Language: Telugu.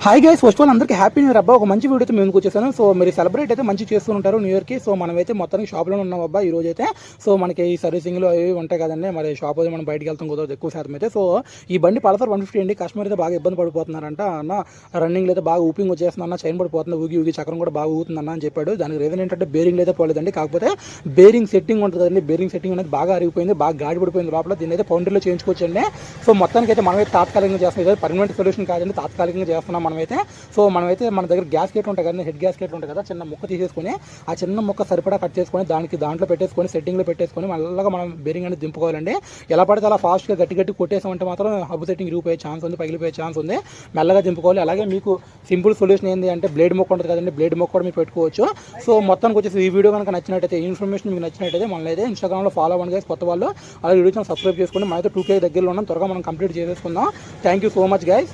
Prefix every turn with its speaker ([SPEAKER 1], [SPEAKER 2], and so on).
[SPEAKER 1] హాయ్ గైస్, ఫస్ట్ ఆల్ అందరికీ హ్యాపీ న్యూ ఇయర్ అబ్బా. ఒక మంచి వీడియోతో మేము వచ్చేసాను. సో మీరు సెలబ్రేట్ అయితే మంచి చేస్తూ ఉంటారు న్యూ ఇయర్కి. సో మనమైతే మొత్తానికి షాప్లోనే ఉన్నాం అబ్బా ఈ రోజు అయితే. సో మనకి ఈ సర్వీసింగ్లో అవి ఉంటాయి కదండి, మరి షాప్ అయితే మనం బయటకు వెళ్తాం కుదరదు ఎక్కువ శాతం అయితే. సో ఈ బండి పల్సర్ 150 అండి. కస్టమర్ అయితే బాగా ఇబ్బంది పడిపోతున్నారంట. అన్న రన్నింగ్ అయితే బాగా ఊపింగ్ వచ్చేస్తుంది అన్న, చైన్ పడిపోతుంది, ఊగి చక్రం కూడా బాగా ఊగుతుందన్న అని చెప్పాడు. దానికి రీజన్ ఏంటంటే బేరింగ్ అయితే పోలేదండి, కాకపోతే బేరింగ్ సెట్టింగ్ ఉంటుంది కదండి, బేరింగ్ సెట్టింగ్ అనేది బాగా అరిగిపోయింది, బాగా గాడి పడిపోయింది లోపల. దీన్ని అయితే పౌండరీలో చేయించుకోవచ్చండి. సో మొత్తానికి అయితే మనమైతే తాత్కాలికంగా చేస్తున్నాం, పర్మనెంట్ సొల్యూషన్ కాదండి, తాత్కాలికంగా చేస్తున్నాం మనమైతే. సో మనమైతే మన దగ్గర గ్యాస్ గేట్ ఉంటాయి కదా, హెడ్ గ్యాస్ గేట్ ఉంటుంది కదా, చిన్న ముక్క తీసేసుకొని ఆ చిన్న ముక్క సరిపడా కట్ చేసుకొని దాంట్లో పెట్టేసుకొని సెట్టింగ్లో పెట్టేసుకొని మళ్ళీ మనం బేరింగ్ అనేది దింపుకోవాలండి. ఎలా పడితే అలా ఫాస్ట్గా గట్టి కొట్టేసామంటే మాత్రం హబ్ సెట్టింగ్ ఇరిగిపోయే ఛాన్స్ ఉంది, పగిలిపోయే ఛాన్స్ ఉంది. మెల్లగా దింపుకోవాలి. అలాగే మీకు సింపుల్ సొల్యూషన్ ఏంటి అంటే బ్లేడ్ మొక్క ఉంటుంది కదండి, బ్లేడ్ మొక్క కూడా మీరు పెట్టుకోవచ్చు. సో మొత్తానికి వచ్చేసి ఈ వీడియో కనుక నచ్చినట్టయితే, ఇన్ఫర్మేషన్ మీకు నచ్చినట్టయితే మనల్ని అయితే ఇన్స్టాగ్రామ్లో ఫాలో అవ్వండి గైస్, కొత్త వాళ్ళు. అలాగే వీడియో సబ్స్క్రైబ్ చేసుకోండి. మనైతే 2K దగ్గరలో ఉన్నాం, త్వరగా మనం కంప్లీట్ చేసేసుకుందాం. Thank you so much guys.